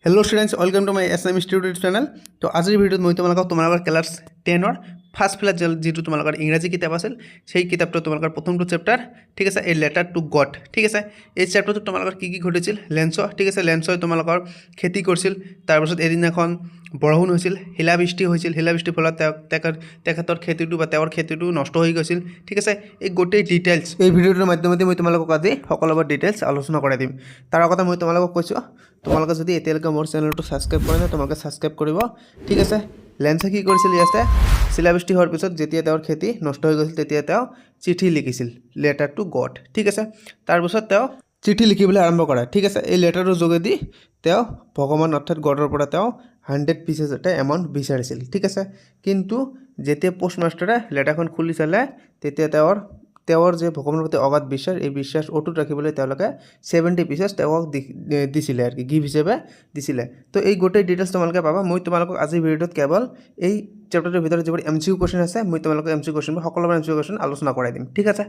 Hello students welcome to my SM student channel. तो आजिर भिडिओत मैं तुम्हारा क्लास 10 फार्स्ट फ्लास जी तुम्हारा इंग्राजी किताब आसिल সেই কিতাপটো তোমালোকৰ প্ৰথমটো চেপ্টাৰ ঠিক আছে এই লেটাৰ টু গড ঠিক আছে এই চেপ্টাৰটো তোমালোকৰ কি ঘটিছিল লেন্স ঠিক আছে লেন্সই তোমালোকৰ খেতি কৰিছিল তাৰ পিছত এদিনাখন বৰষুণ হৈছিল শিলাবৃষ্টি হৈছিল শিলাবৃষ্টিৰ ফলত তেখেতৰ খেতিটো বা তেওঁৰ খেতিটো নষ্ট হৈ গৈছিল ঠিক আছে এই গোটেই ডিটেইলছ এই ভিডিঅ'টোৰ মাধ্যমেৰে মই তোমালোকক আজি সকলোবোৰ ডিটেইলছ আলোচনা কৰাই দিম তাৰ আগতে মই তোমালোকক কৈছো তোমালোকে যদি এতিয়ালৈকে মোৰ চেনেলটো সাবস্ক্ৰাইব কৰা নাই তোমালোকে সাবস্ক্ৰাইব কৰিব ঠিক আছে লেন্সে কি কৰিছিল ইয়াতে শিলাবৃষ্টি হোৱাৰ পিছত যেতিয়া তেওঁৰ খেতি নষ্ট হৈ গৈছিল তেতিয়া তেওঁ চিঠি লিখিছিল লেটাৰ টু গড ঠিক আছে তাৰ পিছত তেওঁ চিঠি লিখিবলৈ আৰম্ভ কৰে ঠিক আছে এই লেটাৰৰ যোগেদি তেওঁ ভগৱান অৰ্থাৎ গডৰ পৰা তেওঁ 100 পিসেছ এটা এমাউন্ট বিচাৰিছিল ঠিক আছে কিন্তু যেতিয়া পোষ্ট মাষ্টাৰে লেটাৰখন খুলি চালে তেতিয়া তেওঁৰ যে ভগৱানৰ প্ৰতি অগাধ বিশ্বাস এই বিশ্বাস অটুট ৰাখিবলৈ তেওঁলোকে 70 পিসেছ তেওঁক দিছিলে আৰু গিফট হিচাপে দিছিলে তো এই গোটেই ডিটেইলছ তোমালোকে পাবা মই তোমালোকক আজি ভিডিঅ'ত কেৱল এই চেপ্টাৰটোৰ ভিতৰত যিবোৰ এমসিকিউ কোৱেশ্চন আছে মই তোমালোকক এমসিকিউ কোৱেশ্চন বা সকলোবোৰ এমসিকিউ কোৱেশ্চন আলোচনা কৰাই দিম ঠিক আছে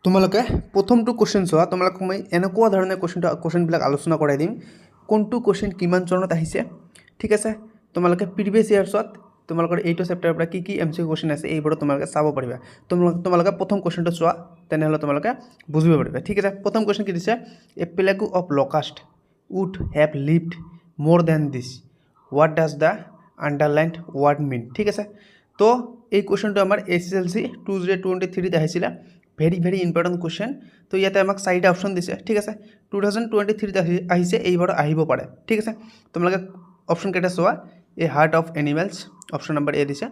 তোমালোকে প্ৰথমটো কোৱেশ্চন চোৱা তোমালোকক মই এনেকুৱা ধৰণে কোৱেশ্চনবিলাক আলোচনা কৰাই দিম কোনটো কোৱেশ্চন কিমান চৰণত আহিছে ঠিক আছে তোমালোকে প্ৰিভিয়াস ইয়াৰ্ছত তোমালোকৰ এইটো চেপ্টাৰৰ পৰা কি এমসিকিউ কোৱেশ্চন আছে এইবোৰ তোমালোকে চাব পাৰিবা তোমালোকে প্ৰথম কোৱেশ্চনটো চোৱা তেনেহলে তোমালোকে বুজিব পাৰিবা ঠিক আছে প্ৰথম কোৱেশ্চন কি দিছে a plague of locust would have lived more than this what does the underlined word mean ঠিক আছে তো এই কোৱেশ্চনটো আমাৰ এসএসএলসি 2023 তে আহিছিল ভেৰি ইম্পৰ্টেন্ট কোৱেশ্চন তো ইয়াতে আমাক চাৰিটা অপচন দিছে ঠিক আছে 2023 তে আহিছে এইবাৰ আহিব পাৰে ঠিক আছে তোমালোকে অপচন কেইটা চোৱা a herd of animals option number A দিছে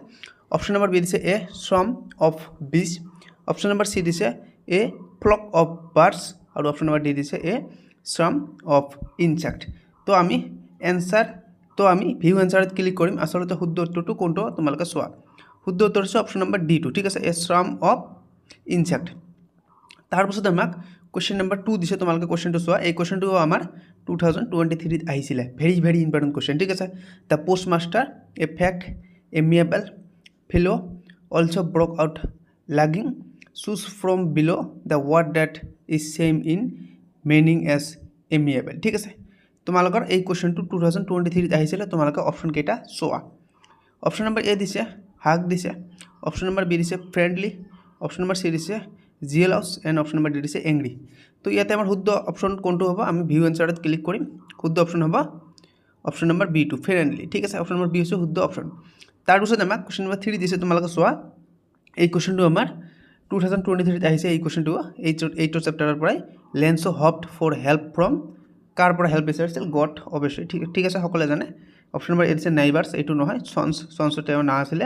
অপশন নাম্বার বি দিছে এ সম অফ বিজ অপশন নাম্বার সি দিছে এ ফ্লক অফ বার্ডস আর অপশন নাম্বার ডি দিছে এ সম অফ ইনসেক্ট তো আমি ভিউ এনসাৰত ক্লিক কৰিম আসলতে শুদ্ধ উত্তৰটো কোনটো তোমালোকে চোৱা শুদ্ধ উত্তৰ আছে অপশন নাম্বাৰ ডি টু ঠিক আছে এ সম অফ ইনসেক্ট তাৰ পিছত আমাক কোৱেশ্চন নাম্বাৰ 2 দিছে তোমালোকে কোৱেশ্চনটো চোৱা এই কোৱেশ্চনটো আমাৰ 2023 ত আহিছিল ভেৰি ইম্পৰ্টেন্ট কোৱেশ্চন ঠিক আছে the post master A fake amiable fellow also broke out lagging choose from below the word that is same in meaning as amiable ঠিক আছে তোমালোকৰ এই কোৱেশ্চনটো 2023 ত আহিছিল তোমালোকে অপশন কেইটা চোৱা অপশন নাম্বার এ দিছে হাগ দিছে অপশন নাম্বার বি দিছে ফ্রেন্ডলি অপশন নাম্বার সি দিছে জিয়েলস এন্ড অপশন নাম্বার ডি দিছে এংগ্রি তো ইয়াতে আমাৰ শুদ্ধ অপশন কোনটো হ'ব আমি ভিউ এনসাৰত ক্লিক কৰিম শুদ্ধ অপশন হ'ব option number B two friendly ঠিক আছে অপশন নাম্বাৰ বি হৈছে শুদ্ধ অপশন তাৰ পিছত আমাক কোৱেশ্চন নাম্বাৰ 3 দিছে তোমালোকে চোৱা এই কোৱেশ্চনটো আমাৰ 2023 তে আহিছে এই কোৱেশ্চনটো এইটো চেপ্টাৰৰ পৰাই লেন্সো হপড ফৰ হেল্প ফ্ৰম কাৰ পৰা হেল্প বিচাৰিছিল গড অবশ্যই ঠিক আছে সকলে জানে অপশন নাম্বাৰ এ দিছে নাইবাৰ্স এইটো নহয় সন্স তেওঁ না আছিলে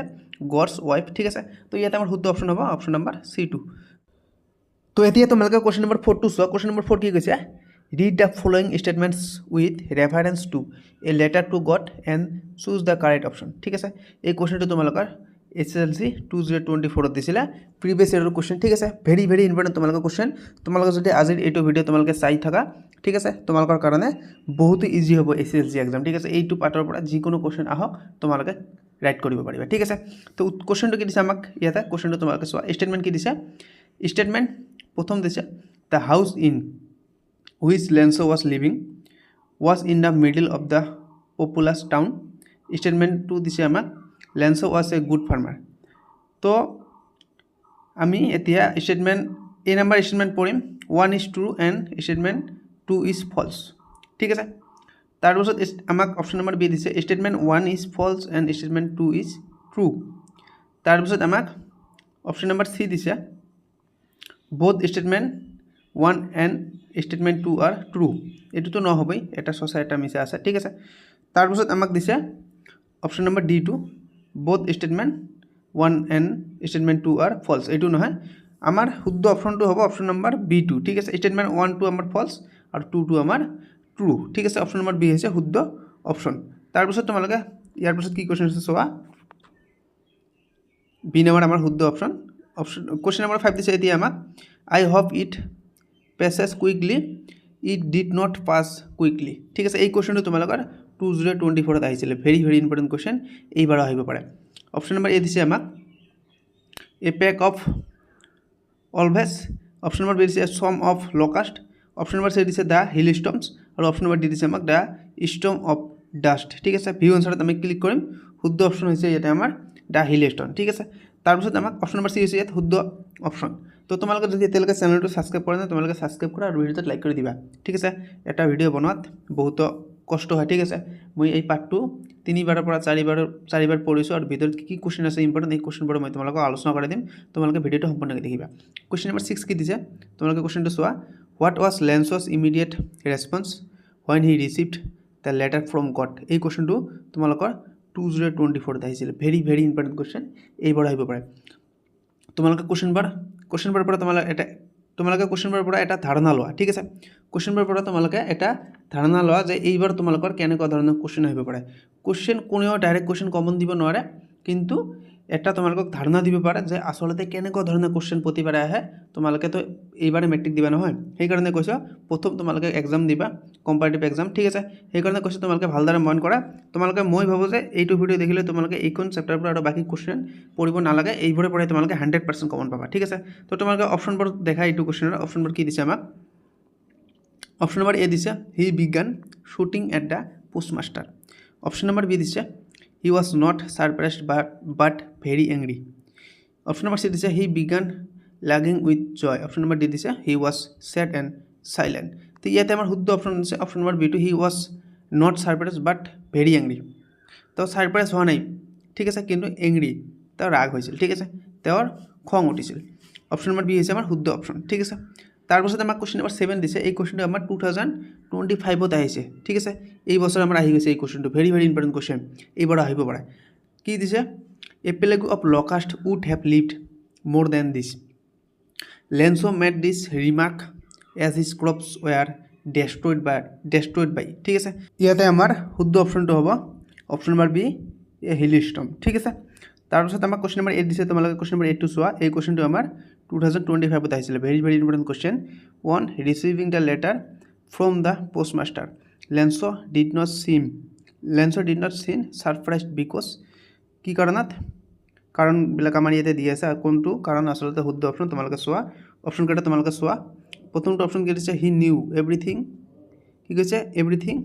গডস ওয়াইফ ঠিক আছে তো ইয়াতে আমাৰ শুদ্ধ অপশন হ'ব অপশন নাম্বাৰ C2 তো এতিয়া তোমালোকে কোৱেশ্চন নাম্বাৰ 4 টো চোৱা কোৱেশ্চন নাম্বার 4 কি কৈছে read the following statements with reference to a letter to god and choose the correct option ঠিক আছে এই কোৱেশ্চনটো তোমালোকৰ এসএসএলসি 2024 দিছিলা প্ৰিভিয়াস ইয়াৰৰ কোৱেশ্চন ঠিক আছে ভেৰি ইম্পৰ্টেন্ট তোমালোকৰ কোৱেশ্চন তোমালোকে যদি আজিৰ এইটো ভিডিও তোমালোকে চাই থাকা ঠিক আছে তোমালোকৰ কাৰণে বহুত ইজি হ'ব এসএসএলসি এক্সাম ঠিক আছে এইটো পাৰ্টৰ পৰা যিকোনো কোৱেশ্চন আহক তোমালোকে ৰাইট কৰিব পাৰিবা ঠিক আছে তো কোৱেশ্চনটো কি দিছে আমাক ইয়াতে কোৱেশ্চনটো তোমালোকে চোৱা স্টেটমেন্ট কি দিছে স্টেটমেন্ট প্ৰথম দিছে the house in which Lenso was living was in the middle of the populous town statement 2 দিছে আমাক Lenso was a good farmer তো আমি এতিয়া স্টেটমেন্ট এ নাম্বার স্টেটমেন্ট পঢ়িম 1 is true and statement 2 is false ঠিক আছে তাৰ পিছত আমাক অপশন নাম্বার বি দিছে statement 1 is false and statement 2 is true তাৰ পিছত আমাক অপশন নাম্বার সি দিছে both statement 1 and statement 2 are true এটো তো নহবই এটা সঁচা এটা মিছা আছে ঠিক আছে তাৰ পিছত আমাক দিছে option number D two both statement 1 and statement 2 are false এটো নহয় আমাৰ শুদ্ধ অপশনটো হ'ব অপশন নাম্বাৰ B2 ঠিক আছে স্টেটমেন্ট 1 2 আমাৰ false আৰু 2 2 আমাৰ true ঠিক আছে অপশন নাম্বাৰ বি হৈছে শুদ্ধ অপশন তাৰ পিছত তোমালোকে ইয়াৰ পিছত কি কোৱেশ্চন আছে চোৱা বি নাম্বাৰ আমাৰ শুদ্ধ অপশন কোৱেশ্চন নাম্বার 5 দিছে এতিয়া আমাক I hope it passes quickly it did not pass quickly ঠিক আছে এই কোৱেশ্চনটো তোমালোকৰ 2024 ত আহিছিল ভেৰি ইম্পৰ্টেন্ট কোৱেশ্চন এইবাৰ আহিব পাৰে অপশন নাম্বার এ দিছে আমাক a pack of wolves option number B দিছে swarm of locust option number C দিছে দ্য হিল ষ্টৰ্মছ আৰু অপশ্যন নম্বৰ ডি দিছে আমাক দ্য ষ্টৰ্ম অফ ডাষ্ট ঠিক আছে ভিউ এনচাৰত আমি ক্লিক কৰিম শুদ্ধ অপশ্যন হৈছে ইয়াতে আমাৰ দ্য হিল ষ্টৰ্ম ঠিক আছে তাৰপিছত আমাক অপশ্যন নম্বৰ চি হৈছে ইয়াত শুদ্ধ অপশ্যন তো তোমালোকে যদি এতিয়ালৈকে চেনেলটো ছাবস্ক্ৰাইব কৰা নাই তোমালোকে ছাবস্ক্ৰাইব কৰা আৰু ভিডিঅ'টোত লাইক কৰি দিবা ঠিক আছে এটা ভিডিঅ' বনোৱাত বহুত কষ্ট হয় ঠিক আছে মই এই পাৰ্টটো 3বাৰৰ পৰা 4বাৰ পঢ়িছোঁ আৰু ভিডিঅ'ত কি কুৱেশ্যন আছে ইম্পৰ্টেণ্ট এই কুৱেশ্যনবোৰ মই তোমালোকক আলোচনা কৰি দিম তোমালোকে ভিডিঅ'টো সম্পূৰ্ণকৈ দেখিবা কুৱেশ্যন নম্বৰ 6 কি দিছে তোমালোকে কুৱেশ্যনটো চোৱা what was লেন্সছ immediate response when he received the letter from God এই কুৱেশ্যনটো তোমালোকৰ 2024 আহিছিল ভেৰি ভেৰি ইম্পৰ্টেণ্ট কুৱেশ্যন এইবাৰ আহিব পাৰে তোমালোকে কুৱেশ্যনবোৰৰ পৰা তোমালোকে কুৱেশ্যনবোৰৰ পৰা এটা ধাৰণা লোৱা ঠিক আছে কুৱেশ্যনবোৰৰ পৰা তোমালোকে এটা ধাৰণা লোৱা যে এইবাৰ তোমালোকৰ কেনেকুৱা ধৰণৰ কুৱেশ্যন আহিব পাৰে কুৱেশ্যন কোনেও ডাইৰেক্ট কুৱেশ্যন কমন দিব নোৱাৰে কিন্তু এটা তোমালোকক ধাৰণা দিব পাৰে যে আচলতে কেনেকুৱা ধৰণৰ কুৱেশ্যন প্ৰতিবাৰে আহে তোমালোকেতো এইবাৰে মেট্ৰিক দিবা নহয় সেইকাৰণে কৈছোঁ প্ৰথম তোমালোকে এক্সাম দিবা কম্পাৰেটিভ এক্সাম ঠিক আছে সেইকাৰণে কৈছোঁ তোমালোকে ভালদৰে মন কৰা তোমালোকে মই ভাবোঁ যে এইটো ভিডিঅ' দেখিলে তোমালোকে এইখন চেপ্টাৰৰ পৰা আৰু বাকী কুৱেশ্যন পঢ়িব নালাগে এইবোৰে পঢ়াই তোমালোকে 100% কমন পাবা ঠিক আছে তো তোমালোকে অপশ্যনবোৰ দেখা এইটো কুৱেশ্যনৰ অপশ্যনবোৰ কি দিছে আমাক অপশ্যন নম্বৰ এ দিছে he began shooting at the postmaster option number B দিছে he was not surprised but very angry option number c দিছে he began lagging with joy option number d দিছে he was sad and silent তো ইয়াতে আমাৰ শুদ্ধ option আছে option number B two he was not surprised but very angry তো surprise হোৱা নাই ঠিক আছে কিন্তু এংগ্ৰি তেওঁৰ ৰাগ হৈছিল ঠিক আছে তেওঁৰ খং উঠিছিল অপশ্যন নম্বৰ বি হৈছে আমাৰ শুদ্ধ অপশ্যন ঠিক আছে তাৰপিছত আমাক কুৱেশ্যন নম্বৰ 7 দিছে এই কুৱেশ্যনটো আমাৰ 2025ত আহিছে ঠিক আছে এই বছৰ আমাৰ আহি গৈছে এই কুৱেশ্যনটো ভেৰি ভেৰি ইম্পৰ্টেণ্ট কুৱেশ্যন এইবাৰ আহিব পাৰে কি দিছে a plague of locust would have lived more than this Lencho made this remark as his crops were destroyed by ঠিক আছে ইয়াতে আমাৰ শুদ্ধ অপশ্যনটো হ'ব option number B a hail storm ঠিক আছে তাৰপিছত আমাক কুৱেশ্যন নম্বৰ 8 দিছে তোমালোকে কুৱেশ্যন নম্বৰ 8 টো চোৱা এই কুৱেশ্যনটো আমাৰ 2025ত আহিছিল very very important question one receiving the letter from the postmaster লেন্সো did not চিন ছাৰপ্ৰাইজড বিকজ কি কাৰণবিলাক আমাৰ ইয়াতে দি আছে আৰু কোনটো কাৰণ আচলতে শুদ্ধ অপশ্যন তোমালোকে চোৱা অপশ্যন কেইটা তোমালোকে চোৱা প্ৰথমটো অপশ্যন কি দিছে হি নিউ এভৰিথিং কি কৈছে এভৰিথিং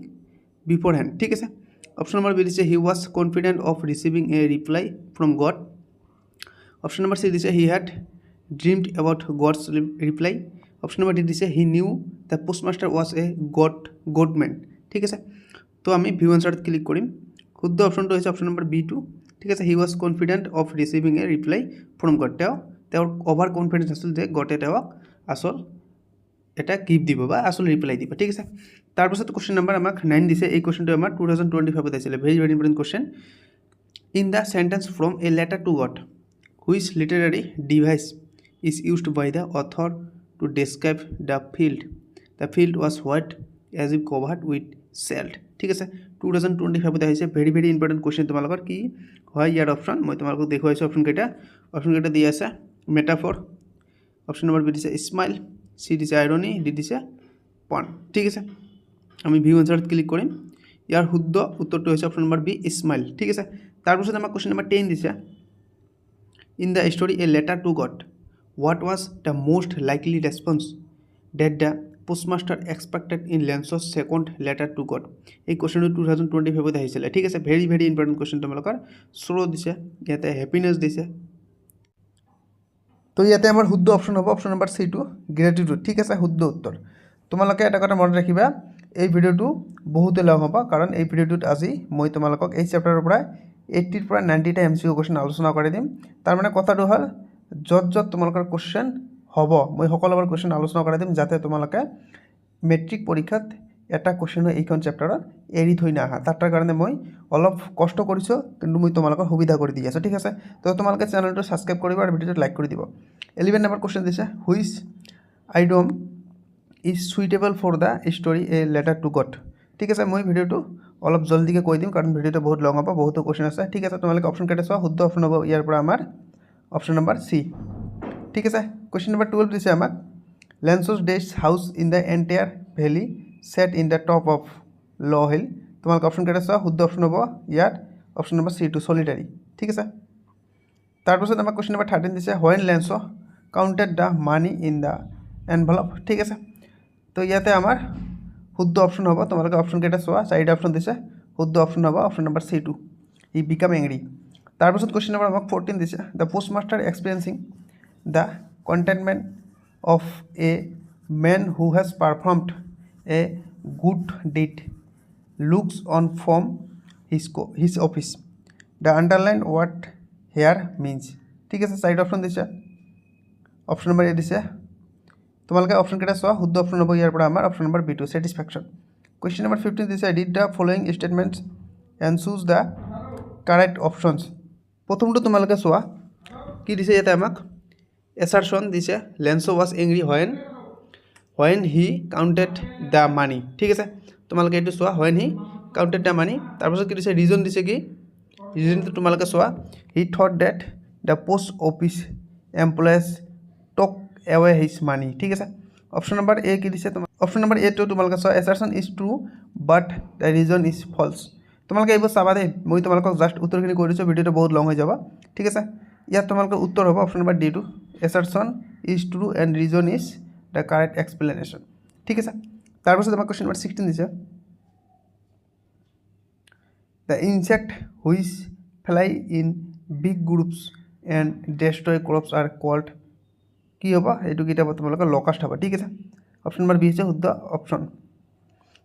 বিফৰ হেণ্ড ঠিক আছে অপশ্যন নম্বৰ বি দিছে he was confident of receiving a reply from God option number C দিছে he had dreamed about God's reply option number D দিছে he knew the postmaster was a godman ঠিক আছে তো আমি view এনচাৰত click কৰিম শুদ্ধ অপশ্যনটো হৈছে অপশ্যন নম্বৰ বি টু ঠিক আছে হি was confident of receiving a reply from god তেওঁৰ অভাৰ কনফিডেঞ্চ আছিল যে গডে তেওঁক আচল এটা গিফ্ট দিব বা আচল ৰিপ্লাই দিব ঠিক আছে তাৰপিছত কুৱেশ্যন নম্বৰ আমাক 9 দিছে এই কুৱেশ্যনটো আমাৰ 2025ত আহিছিলে very very important question in the sentence from a letter to God which literary device is used by the author to describe the field. The field was white as if covered with salt. ঠিক আছে 2025ত আহিছে very very important question তোমালোকৰ কি হয় ইয়াৰ option মই তোমালোকক দেখুৱাইছোঁ option কেইটা দি আছে মেটাফৰ অপশ্যন নম্বৰ বি দিছে স্মাইল চি দিছে আইৰনি ডি দিছে পন ঠিক আছে আমি ভিউ এনচাৰত ক্লিক কৰিম ইয়াৰ শুদ্ধ উত্তৰটো হৈছে অপশ্যন নম্বৰ বি স্মাইল ঠিক আছে তাৰপিছত আমাক কুৱেশ্যন নম্বৰ 10 দিছে in the story a letter to god what was the most likely response that the postmaster expected in Lenso's second letter to God এই কুৱেশ্যনটো 2025ত আহিছিলে ঠিক আছে ভেৰি ভেৰি ইম্পৰ্টেণ্ট কুৱেশ্যন তোমালোকৰ শ্ৰ দিছে ইয়াতে হেপিনেছ দিছে তো ইয়াতে আমাৰ শুদ্ধ অপশ্যন হ'ব option number C two gratitude ঠিক আছে শুদ্ধ উত্তৰ তোমালোকে এটা কথা মনত ৰাখিবা এই ভিডিঅ'টো বহুতে লং হ'ব কাৰণ এই ভিডিঅ'টোত আজি মই তোমালোকক এই চেপ্টাৰৰ পৰা 80 পৰা 90টা MCQ কুৱেশ্যন আলোচনা কৰি দিম তাৰমানে কথাটো হ'ল য'ত তোমালোকৰ কুৱেশ্যন হ'ব মই সকলোবোৰ কুৱেশ্যন আলোচনা কৰি দিম যাতে তোমালোকে মেট্ৰিক পৰীক্ষাত এটা কুৱেশ্যন এইখন চেপ্টাৰত এৰি থৈ নাহা তাৰ কাৰণে মই অলপ কষ্ট কৰিছোঁ কিন্তু মই তোমালোকৰ সুবিধা কৰি দি আছোঁ ঠিক আছে তো তোমালোকে চেনেলটো ছাবস্ক্ৰাইব কৰিবা আৰু ভিডিঅ'টো লাইক কৰি দিব 11 নম্বৰ কুৱেশ্যন দিছে which idiom is suitable for the story a letter to God ঠিক আছে মই ভিডিঅ'টো অলপ জলদিকৈ কৈ দিম কাৰণ ভিডিঅ'টো বহুত লং হ'ব বহুতো কুৱেশ্যন আছে ঠিক আছে তোমালোকে অপশ্যন কেইটা চোৱা শুদ্ধ অপশ্যন হ'ব ইয়াৰ পৰা আমাৰ অপশ্যন নম্বৰ চি ঠিক আছে কুৱেশ্যন নম্বৰ 12 দিছে আমাক Lencho's does house in the entire valley sat in the top of low hill তোমালোকে অপশ্যন কেইটা চোৱা শুদ্ধ অপশ্যন হ'ব ইয়াত option number C two solitary ঠিক আছে তাৰপিছত আমাক কুৱেশ্যন নম্বৰ 13 দিছে when Lencho counted the money in the envelope ঠিক আছে তো ইয়াতে আমাৰ শুদ্ধ অপশ্যন হ'ব তোমালোকে অপশ্যনকেইটা চোৱা 4টা অপশ্যন দিছে শুদ্ধ অপশ্যন হ'ব option number C2 he become angry তাৰপিছত কুৱেশ্যন নম্বৰ আমাক 14 দিছে the postmaster experiencing the contentment of a man who has performed a good deed looks on from his office the underline what here means ঠিক আছে 4টা option দিছে option number A দিছে তোমালোকে option কেইটা চোৱা শুদ্ধ অপশ্যন হ'ব ইয়াৰ পৰা আমাৰ option number B2 satisfaction question number 15 দিছে read the following statements and choose the correct options প্ৰথমটো তোমালোকে চোৱা কি দিছে ইয়াতে আমাক assertion দিছে Lenzo was angry when he counted the money ঠিক আছে তোমালোকে এইটো চোৱা when he counted the money তাৰপিছত কি দিছে ৰিজন দিছে কি ৰিজনটো তোমালোকে চোৱা he thought that the post office employees took away his money ঠিক আছে অপশ্যন নম্বৰ এ কি দিছে অপশ্যন নম্বৰ এ টো তোমালোকে চোৱা assertion is true but the reason is false তোমালোকে এইবোৰ চাবা দেই মই তোমালোকক জাষ্ট উত্তৰখিনি কৈ দিছোঁ ভিডিঅ'টো বহুত লং হৈ যাব ঠিক আছে ইয়াত তোমালোকৰ উত্তৰ হ'ব অপশ্যন নম্বৰ ডি টো assertion is true and reason is the correct explanation ঠিক আছে তাৰপিছত আমাৰ কুৱেশ্যন নম্বৰ 16 দিছে the insect which fly in big groups and destroy crops are called কি হ'ব এইটো কিতাপ তোমালোকৰ লকাষ্ট হ'ব ঠিক আছে অপশ্যন নম্বৰ বি হৈছে শুদ্ধ অপশ্যন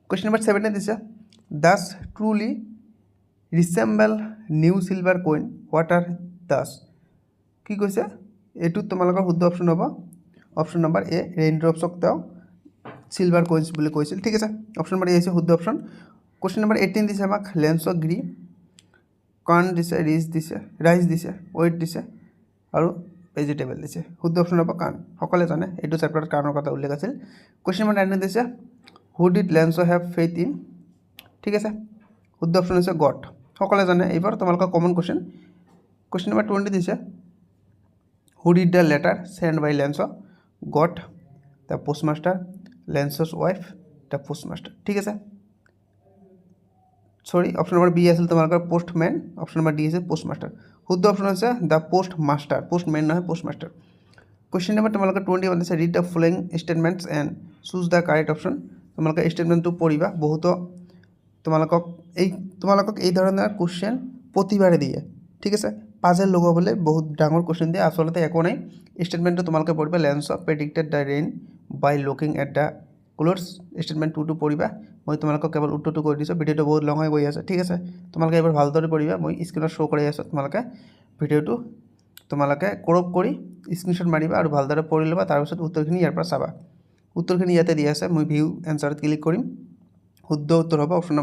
কুৱেশ্যন নম্বৰ 17 দিছে does truly resemble new silver coin what are thus কি কৈছে এইটো তোমালোকৰ শুদ্ধ অপশ্যন হ'ব অপশ্যন নম্বৰ এ ৰেইনড্ৰপছক তেওঁ সিলভাৰ কইন্স বুলি কৈছিল ঠিক আছে অপশ্যন নম্বৰ এ হৈছে শুদ্ধ অপশ্যন কুৱেশ্যন নম্বৰ 18 দিছে আমাক লেন্সো গ্ৰি কৰ্ণ দিছে ৰাইচ দিছে ওয়েট দিছে আৰু ভেজিটেবল দিছে শুদ্ধ অপশ্যন হ'ব কৰ্ণ সকলে জানে এইটো চেপ্টাৰত কৰ্ণৰ কথা উল্লেখ আছিল কুৱেশ্যন নম্বৰ 19 দিছে who did লেন্সো have faith in ঠিক আছে শুদ্ধ অপশ্যন হৈছে গড সকলে জানে এইবাৰ তোমালোকৰ কমন কুৱেশ্যন নম্বৰ 20 দিছে who did the letter send by Lencho God the postmaster Lencho's wife the postmaster ঠিক আছে সৰি অপশ্যন নম্বৰ বি আছিল তোমালোকৰ পোষ্টম্যান অপশ্যন নম্বৰ ডি আছে পোষ্টমাষ্টাৰ শুদ্ধ অপশ্যন হৈছে দ্য পোষ্টমাষ্টাৰ পোষ্টম্যান নহয় পোষ্টমাষ্টাৰ কুৱেশ্যন নম্বৰ তোমালোকৰ 21 আছে read the following statements and choose the correct option তোমালোকে ষ্টেটমেণ্টটো পঢ়িবা বহুতো তোমালোকক এই ধৰণৰ কুৱেশ্যন প্ৰতিবাৰে দিয়ে ঠিক আছে পাজেল লগাবলৈ বহুত ডাঙৰ কুৱেশ্যন দিয়ে আচলতে একো নাই ষ্টেটমেণ্টটো তোমালোকে পঢ়িবা Lencho predicted the rain by looking at the clothes statement 2টো পঢ়িবা মই তোমালোকক কেৱল উত্তৰটো কৈ দিছোঁ ভিডিঅ'টো বহুত লং হৈ গৈ আছে ঠিক আছে তোমালোকে এবাৰ ভালদৰে পঢ়িবা মই স্ক্ৰীনত শ্ব' কৰি আছোঁ তোমালোকে ভিডিঅ'টো তোমালোকে ক্ৰপ কৰি স্ক্ৰীনশ্বট মাৰিবা আৰু ভালদৰে পঢ়ি ল'বা তাৰপিছত উত্তৰখিনি ইয়াৰ পৰা চাবা উত্তৰখিনি ইয়াতে দিয়া আছে মই ভিউ এনচাৰত ক্লিক কৰিম শুদ্ধ উত্তৰ হ'ব অপশ্যন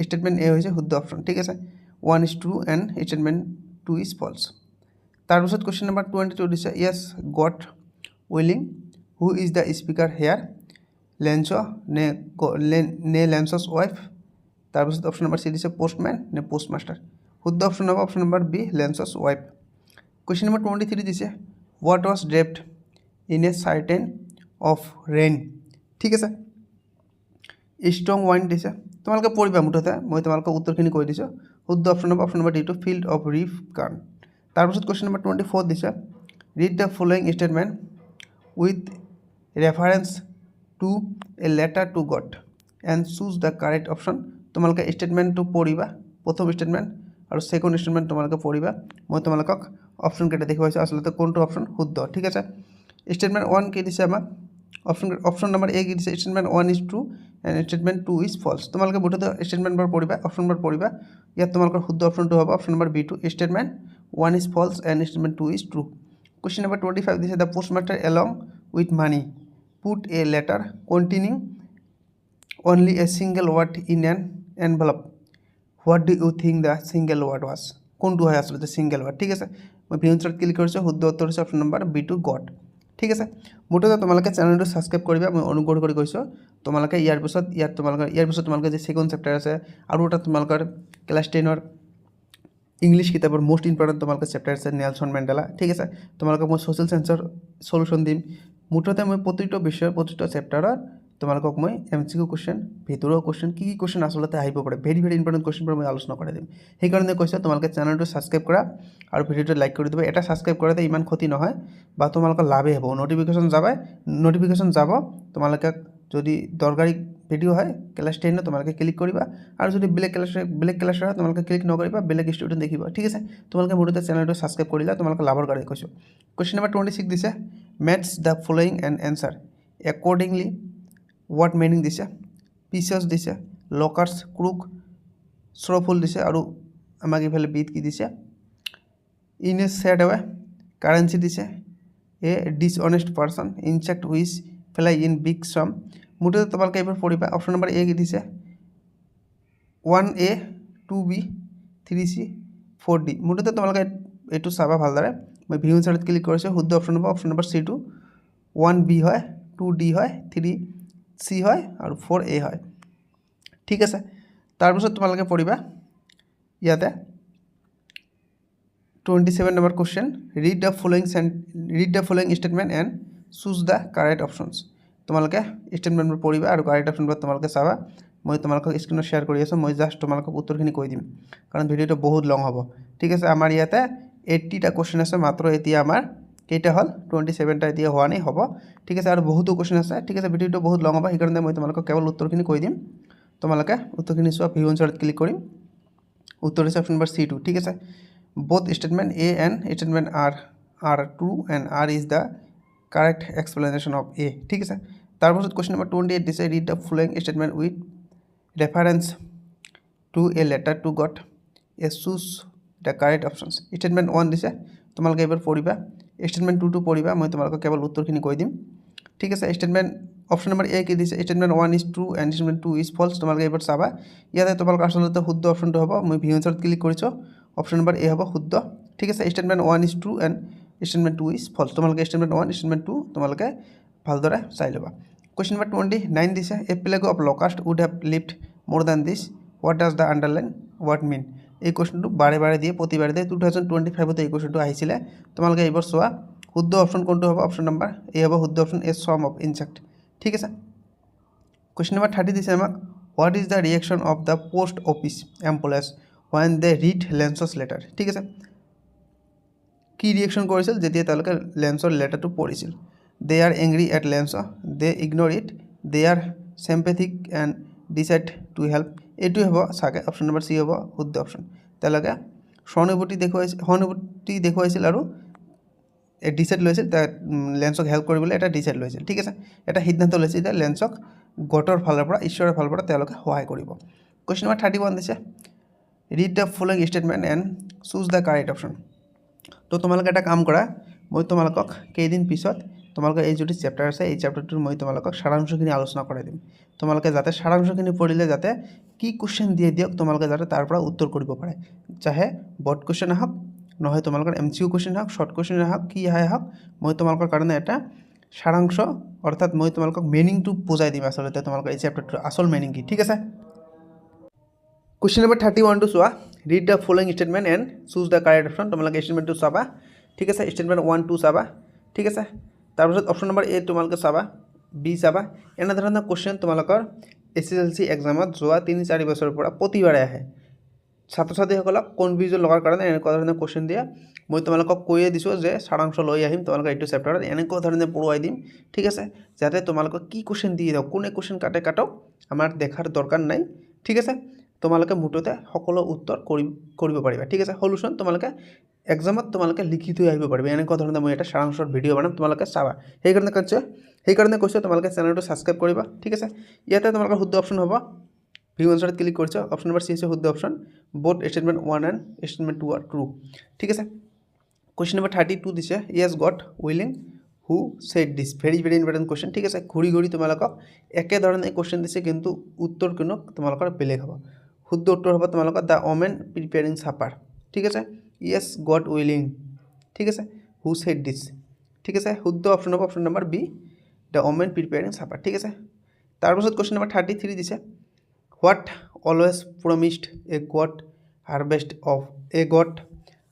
ষ্টেটমেণ্ট এ হৈছে শুদ্ধ অপশ্যন ঠিক আছে 1 is true and statement 2 is false তাৰপিছত কুৱেশ্যন নম্বৰ 22 দিছে yes got willing who is the speaker here Lencho নে লেন্সো's wife তাৰপিছত অপশ্যন নম্বৰ সি দিছে পোষ্টম্যান নে পোষ্টমাষ্টাৰ শুদ্ধ অপশ্যন হ'ব option number B Lencho's wife question number 23 দিছে what was draped in a certain of rain ঠিক আছে strong wine দিছে তোমালোকে পঢ়িবা মুঠতে মই তোমালোকক উত্তৰখিনি কৈ দিছোঁ শুদ্ধ অপশ্যন হ'ব option number D two field of ripe corn তাৰপিছত কুৱেশ্যন নম্বৰ 24 দিছে read the following statement with reference to a letter to God and choose the correct option তোমালোকে ষ্টেটমেণ্টটো পঢ়িবা প্ৰথম ষ্টেটমেণ্ট আৰু ছেকেণ্ড ষ্টেটমেণ্ট তোমালোকে পঢ়িবা মই তোমালোকক অপশ্যনকেইটা দেখুৱাইছোঁ আচলতে কোনটো অপশ্যন শুদ্ধ ঠিক আছে ষ্টেটমেণ্ট 1 কি দিছে আমাক অপশ্যন নম্বৰ এ কি দিছে statement 1 is true and statement 2 is false তোমালোকে মুঠতে ষ্টেটমেণ্টবোৰ পঢ়িবা অপশ্যনবোৰ পঢ়িবা ইয়াত তোমালোকৰ শুদ্ধ অপশ্যনটো হ'ব option number B two statement 1 is false and statement 2 is true question number 25 দিছে the postmaster along with money put a letter containing only a single word in an envelope what do you think the single word was কোনটো হয় আসলে single word ঠিক আছে মই view এনচাৰত click কৰিছোঁ শুদ্ধ উত্তৰ হৈছে option number B two God ঠিক আছে মুঠতে তোমালোকে চেনেলটো সাবস্ক্ৰাইব কৰিবা মই অনুগ্ৰহ কৰি কৈছোঁ তোমালোকে ইয়াৰ পিছত তোমালোকে যে সেকেন্ড চেপ্টাৰ আছে আৰু এটা তোমালোকৰ ক্লাছ 10ৰ ইংলিছ কিতাপৰ মোস্ট ইম্পৰ্টেণ্ট তোমালোকৰ চেপ্টাৰ আছে নেলসন মেণ্ডেলা ঠিক আছে তোমালোকক মই সোশ্যাল সায়েন্সৰ সলিউশন দিম মুঠতে মই প্ৰতিটো বিষয়ৰ প্ৰতিটো চেপ্টাৰৰ তোমালোকক মই এমসিকিউ কোৱেশ্চন ভিতৰৰ কোৱেশ্চন কি কোৱেশ্চন আসলতে আহিব পাৰে ভেৰি ইম্পৰ্টেণ্ট কোৱেশ্চনবোৰ মই আলোচনা কৰি দিম সেইকাৰণে কৈছোঁ তোমালোকে চেনেলটো সাবস্ক্ৰাইব কৰা আৰু ভিডিঅ'টো লাইক কৰি দিবা এটা সাবস্ক্ৰাইব কৰাতে ইমান ক্ষতি নহয় বা তোমালোকৰ লাভে হ'ব নটিফিকেশ্যন যাব তোমালোকে যদি দৰকাৰী ভিডিও হয় ক্লাছ 10 তোমালোকে ক্লিক কৰিবা আৰু যদি বেলেগ ক্লাছ হয় তোমালোকে ক্লিক নকৰিবা, বেলেগ ষ্টুডেণ্ট দেখিবা। ঠিক আছে, তোমালোকে মোৰ চেনেলটো ছাবস্ক্ৰাইব কৰিলা, তোমালোকে লাভৰ কাৰণে কৈছোঁ। কুৱেশ্যন নম্বৰ 26 দিছে, match the following and answer accordingly. What meaning দিছে, পিচেছ দিছে, লকাৰ্ছ, ক্ৰুক, শ্ৰ'ফুল দিছে আৰু আমাক ইফালে বিট কি দিছে, in a sad way, currency দিছে, a dishonest person, insect which fly in big swarm. মুঠতে তোমালোকে এইবাৰ পঢ়িবা। অপশ্যন নম্বৰ এ কি দিছে 1A 2B 3C 4D। মুঠতে তোমালোকে এইটো চাবা ভালদৰে। মই ভিউ এনচাৰত ক্লিক কৰিছোঁ, শুদ্ধ অপশ্যন হ'ব অপশ্যন নম্বৰ C2, 1B হয়, 2D হয়, 3C হয় আৰু 4A হয়। ঠিক আছে, তাৰপিছত তোমালোকে পঢ়িবা ইয়াতে 27 number question, read the following statement and choose the correct options. তোমালোকে ষ্টেটমেণ্টবোৰ পঢ়িবা আৰু কাৰেক্ট অপশ্যনবোৰ তোমালোকে চাবা। মই তোমালোকক স্ক্ৰীনত শ্বেয়াৰ কৰি আছোঁ, মই জাষ্ট তোমালোকক উত্তৰখিনি কৈ দিম কাৰণ ভিডিঅ'টো বহুত লং হ'ব। ঠিক আছে, আমাৰ ইয়াতে 80টা কুৱেশ্যন আছে মাত্ৰ। এতিয়া আমাৰ কেইটা হ'ল 27টা, এতিয়া হোৱা নাই, হ'ব। ঠিক আছে, আৰু বহুতো কুৱেশ্যন আছে। ঠিক আছে, ভিডিঅ'টো বহুত লং হ'ব, সেইকাৰণে মই তোমালোকক কেৱল উত্তৰখিনি কৈ দিম। তোমালোকে উত্তৰখিনি চোৱা, ভিউ এনচাৰত ক্লিক কৰিম। উত্তৰ হৈছে অপশ্যন নম্বৰ C2। ঠিক আছে, both statement A and statement are true and R is the correct explanation of A। ঠিক আছে, তাৰপাছত কুৱেশ্যন নম্বৰ 28 দিছে, read the following statement with reference to a letter to God a choose the correct options. Statement 1 দিছে, তোমালোকে এইবাৰ পঢ়িবা। Statement 2টো পঢ়িবা, মই তোমালোকক কেৱল উত্তৰখিনি কৈ দিম। ঠিক আছে, ষ্টেটমেণ্ট অপশ্যন নম্বৰ এ কি দিছে, statement 1 is true and statement 2 is false. তোমালোকে এইবাৰ চাবা, ইয়াতে তোমালোকৰ আচলতে শুদ্ধ অপশ্যনটো হ'ব। মই ভিউ এনচাৰত ক্লিক কৰিছোঁ, অপশ্যন নম্বৰ এ হ'ব শুদ্ধ। ঠিক আছে, statement 1 is true and statement 2 is false. তোমালোকে ষ্টেটমেণ্ট 1 ষ্টেটমেণ্ট 2 তোমালোকে ভালদৰে চাই ল'বা। কুৱেশ্যন নম্বৰ 29 দিছে, a plague of locust would have lived more than this, what does the underline word mean. এই কুৱেশ্যনটো বাৰে বাৰে দিয়ে, প্ৰতিবাৰে দিয়ে। 2025 এই কুৱেশ্যনটো আহিছিলে। তোমালোকে এইবাৰ চোৱা, শুদ্ধ অপশ্যন কোনটো হ'ব, অপশ্যন নম্বৰ এ হ'ব শুদ্ধ অপশ্যন, এ চম অফ ইনচেক্ট। ঠিক আছে, কুৱেশ্যন নম্বৰ 30 দিছে আমাক, what is the reaction of the post office employees when they read Lencho's letter. ঠিক আছে, কি ৰিয়েকশ্যন কৰিছিল যেতিয়া তেওঁলোকে লেন্সৰ লেটাৰটো পঢ়িছিল। They are angry at Lencho, they ignore it, they are sympathetic and decide to help. এইটোৱে হ'ব চাগে অপশ্যন নম্বৰ চি হ'ব শুদ্ধ অপশ্যন। তেওঁলোকে সহানুভূতি দেখুৱাইছিল আৰু ডিচাইড লৈছিল, লেন্সক হেল্প কৰিবলৈ এটা ডিচাইড লৈছিল। ঠিক আছে, এটা সিদ্ধান্ত লৈছিল যে লেন্সক গডৰ ফালৰ পৰা, ঈশ্বৰৰ ফালৰ পৰা তেওঁলোকে সহায় কৰিব। কুৱেশ্যন নম্বৰ 31 দিছে, read the following statement and choose the correct option. তো তোমালোকে এটা কাম কৰা, মই তোমালোকক কেইদিন পিছত তোমালোকৰ এই যিটো চেপ্টাৰ আছে, এই চেপ্টাৰটোৰ মই তোমালোকক সাৰাংশখিনি আলোচনা কৰাই দিম। তোমালোকে যাতে সাৰাংশখিনি পঢ়িলে যাতে কি কুৱেশ্যন দিয়ে দিয়ক, তোমালোকে যাতে তাৰ পৰা উত্তৰ কৰিব পাৰে। চাহে বৰ্ড কুৱেশ্যন আহক, নহয় তোমালোকৰ MCQ কুৱেশ্যন আহক, শ্বৰ্ট কুৱেশ্যন আহক, কি আহক, মই তোমালোকৰ কাৰণে এটা সাৰাংশ, অৰ্থাৎ মই তোমালোকক মিনিংটো বুজাই দিম আচলতে তোমালোকৰ এই চেপ্টাৰটোৰ আচল মিনিং কি। ঠিক আছে, কুৱেশ্যন নম্বৰ 31টো চোৱা, read the following statement and choose the correct option. তোমালোকে ষ্টেটমেণ্টটো চাবা। ঠিক আছে, ষ্টেটমেণ্ট 1 2 চাবা। ঠিক আছে, তাৰপিছত অপশ্যন নম্বৰ এ তোমালোকে চাবা, বি চাবা। এনেধৰণৰ কুৱেশ্যন তোমালোকৰ SSLC এক্সামত যোৱা 3-4 বছৰৰ পৰা প্ৰতিবাৰে আহে। ছাত্ৰ ছাত্ৰীসকলক কনফিউজন লগাৰ কাৰণে এনেকুৱা ধৰণৰ কুৱেশ্যন দিয়ে। মই তোমালোকক কৈয়ে দিছোঁ যে সাৰাংশ লৈ আহিম তোমালোকে এইটো চেপ্টাৰত, এনেকুৱা ধৰণে পঢ়ুৱাই দিম। ঠিক আছে, যাতে তোমালোকক কি কুৱেশ্যন দিয়ে দিয়ক, কোনে কুৱেশ্যন কাটক আমাৰ দেখাৰ দৰকাৰ নাই। ঠিক আছে, তোমালোকে মুঠতে সকলো উত্তৰ কৰিব পাৰিবা। ঠিক আছে, সলিউশ্যন তোমালোকে এক্সামত তোমালোকে লিখি থৈ আহিব পাৰিবা। এনেকুৱা ধৰণে মই এটা সাৰাংশৰ ভিডিঅ' বনাম, তোমালোকে চাবা। সেইকাৰণে কৈছোঁ তোমালোকে চেনেলটো ছাবস্ক্ৰাইব কৰিবা। ঠিক আছে, ইয়াতে তোমালোকৰ শুদ্ধ অপশ্যন হ'ব, ভিউ এনচাৰত ক্লিক কৰিছোঁ, অপশ্যন নম্বৰ চি হৈছে শুদ্ধ option, both statement 1 and statement 2 are true. ঠিক আছে, কুৱেশ্যন নম্বৰ 32 দিছে, yes God willing who said this. Very important question. ঠিক আছে, ঘূৰি তোমালোকক একেধৰণে কুৱেশ্যন দিছে, কিন্তু উত্তৰ কিন্তু তোমালোকৰ বেলেগ হ'ব। শুদ্ধ উত্তৰ হ'ব তোমালোকৰ দ্য ওমেন প্ৰিপেয়াৰিং ছাপাৰ। ঠিক আছে, ইয়েছ গড উইলিং। ঠিক আছে, হু ছেড দিছ। ঠিক আছে, শুদ্ধ অপশ্যন হ'ব option number B, the women preparing supper. ঠিক আছে, তাৰপিছত কুৱেশ্যন নম্বৰ 33 দিছে, what always promised a good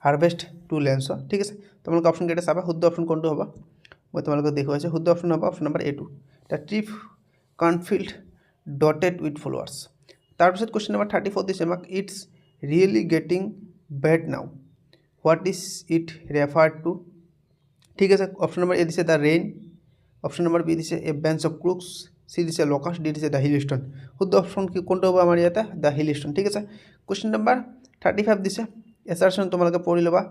harvest to Lencho. ঠিক আছে, তোমালোকে অপশ্যন কেইটা চাবা, শুদ্ধ অপশ্যন কোনটো হ'ব মই তোমালোকক দেখুৱাইছোঁ। শুদ্ধ অপশ্যন হ'ব option number A2, the trip cornfield dotted with flowers. তাৰপিছত কুৱেশ্যন নম্বৰ 34 দিছে আমাক, it's really getting bad now, what is it referred to. ঠিক আছে, অপশ্যন নম্বৰ এ দিছে the rain, option number B দিছে a bunch of crooks, C দিছে locust, D দিছে the hail stone. শুদ্ধ অপশ্যন কি কোনটো হ'ব আমাৰ ইয়াতে? The hail stone. ঠিক আছে। কুৱেশ্যন নম্বৰ 35 দিছে এছাৰশ্যন তোমালোকে পঢ়ি ল'বা,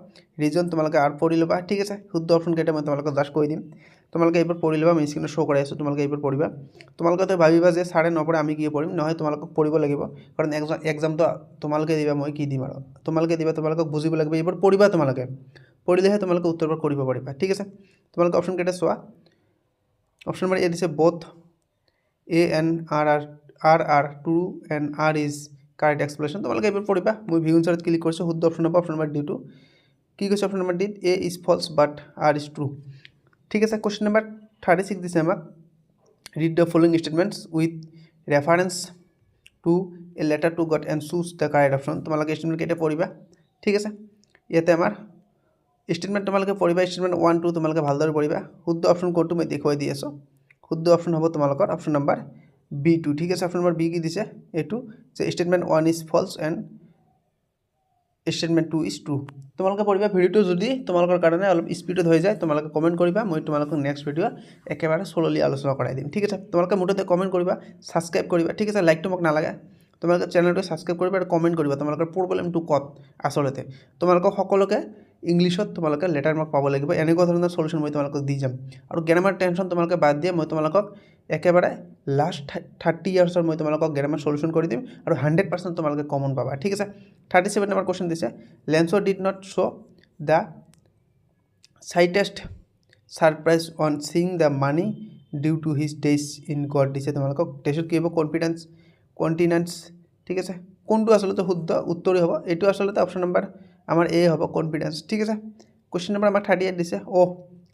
ৰিজন তোমালোকে আৰু পঢ়ি ল'বা। ঠিক আছে। শুদ্ধ অপশ্যন কেইটা মই তোমালোকক জাষ্ট কৈ দিম, তোমালোকে এইবোৰ পঢ়ি ল'বা। মই স্ক্ৰীনত শ্ব' কৰাই আছোঁ, তোমালোকে এইবোৰ পঢ়িবা। তোমালোকে তো ভাবিবা যে ছাৰে নপঢ়ে আমি কি পঢ়িম, নহয় তোমালোকক পঢ়িব লাগিব, কাৰণ এক্সামটো তোমালোকে দিবা, মই কি দিম আৰু তোমালোকে দিবা, তোমালোকক বুজিব লাগিব, এইবোৰ পঢ়িবা। তোমালোকে পঢ়িলেহে তোমালোকে উত্তৰবোৰ কৰিব পাৰিবা। ঠিক আছে। তোমালোকে অপশ্যন কেইটা চোৱা। অপশ্যন নম্বৰ এ দিছে both A and R true and R is correct explanation. তোমালোকে এইবোৰ পঢ়িবা। মই ভিউ এনচাৰত ক্লিক কৰিছোঁ। শুদ্ধ অপশ্যন হ'ব অপশ্যন নম্বৰ ডিটো। কি কৈছে অপশ্যন নম্বৰ ডিত? A is false but R is true. ঠিক আছে। কুৱেশ্যন নম্বৰ 36 দিছে আমাক read the following statements with reference to a letter to God and choose the correct option. তোমালোকে ষ্টেটমেণ্ট কেইটা পঢ়িবা। ঠিক আছে। ইয়াতে আমাৰ ষ্টেটমেণ্ট তোমালোকে পঢ়িবা। ষ্টেটমেণ্ট 1 2 তোমালোকে ভালদৰে পঢ়িবা। শুদ্ধ অপশ্যন কোডটো মই দেখুৱাই দি আছোঁ। শুদ্ধ অপশ্যন হ'ব তোমালোকৰ অপশ্যন নম্বৰ B2। ঠিক আছে। অপশ্যন নম্বৰ বি কি দিছে? এইটো যে statement 1 is false and statement 2 is true. তোমালোকে পঢ়িবা। ভিডিঅ'টো যদি তোমালোকৰ কাৰণে অলপ স্পীডত হৈ যায়, তোমালোকে কমেণ্ট কৰিবা, মই তোমালোকক নেক্সট ভিডিঅ' একেবাৰে চললি আলোচনা কৰাই দিম। ঠিক আছে। তোমালোকে মুঠতে কমেণ্ট কৰিবা, ছাবস্ক্ৰাইব কৰিবা। ঠিক আছে। লাইকটো মোক নালাগে, তোমালোকে চেনেলটো ছাবস্ক্ৰাইব কৰিবা আৰু কমেণ্ট কৰিবা তোমালোকৰ প্ৰব্লেমটো ক'ত আচলতে। তোমালোকক সকলোকে ইংলিছত তোমালোকে লেটাৰ মাৰ্ক পাব লাগিব। এনেকুৱা ধৰণৰ সলিউশ্যন মই তোমালোকক দি যাম। আৰু গ্ৰামাৰ টেনশ্যন তোমালোকে বাদ দিয়ে, মই তোমালোকক একেবাৰে লাষ্ট 30 ইয়াৰ্ছৰ মই তোমালোকক গ্ৰামাৰ সলিউশ্যন কৰি দিম আৰু 100% তোমালোকে কমন পাবা। ঠিক আছে। 37 নম্বৰ কুৱেশ্যন দিছে Lencho did not show' the slightest surprise on seeing the money due to his days in God দিছে তোমালোকক। টেষ্টত কি হ'ব? কণ্টিনেন্স। ঠিক আছে। কোনটো আচলতে শুদ্ধ উত্তৰেই হ'ব? এইটো আচলতে অপশ্যন নম্বৰ আমাৰ এ হ'ব, কনফিডেন্স। ঠিক আছে। কুৱেশ্যন নম্বৰ আমাৰ 38 দিছে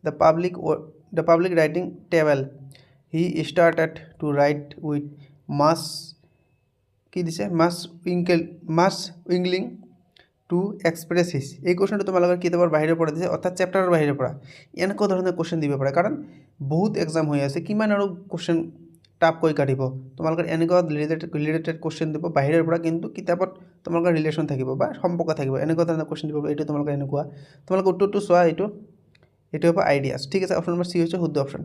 the public writing table he started to write with much কি দিছে? Much wrinkling to express his. এই কুৱেশ্যনটো তোমালোকৰ কিতাপৰ বাহিৰৰ পৰা দিছে, অৰ্থাৎ চেপ্টাৰৰ বাহিৰৰ পৰা। এনেকুৱা ধৰণৰ কুৱেশ্যন দিব পাৰে, কাৰণ বহুত এক্সাম হৈ আছে, কিমান আৰু কুৱেশ্যন টাফকৈ কাটিব। তোমালোকৰ এনেকুৱা ৰিলেটেড কুৱেশ্যন দিব বাহিৰৰ পৰা, কিন্তু কিতাপত তোমালোকৰ ৰিলেশ্যন থাকিব বা সম্পৰ্ক থাকিব। এনেকুৱা ধৰণৰ কুৱেশ্যন দিব। এইটো তোমালোকে এনেকুৱা, তোমালোকে উত্তৰটো চোৱা। এইটো হ'ব আইডিয়াছ। ঠিক আছে। অপশ্যন নম্বৰ চি হৈছে শুদ্ধ অপশ্যন।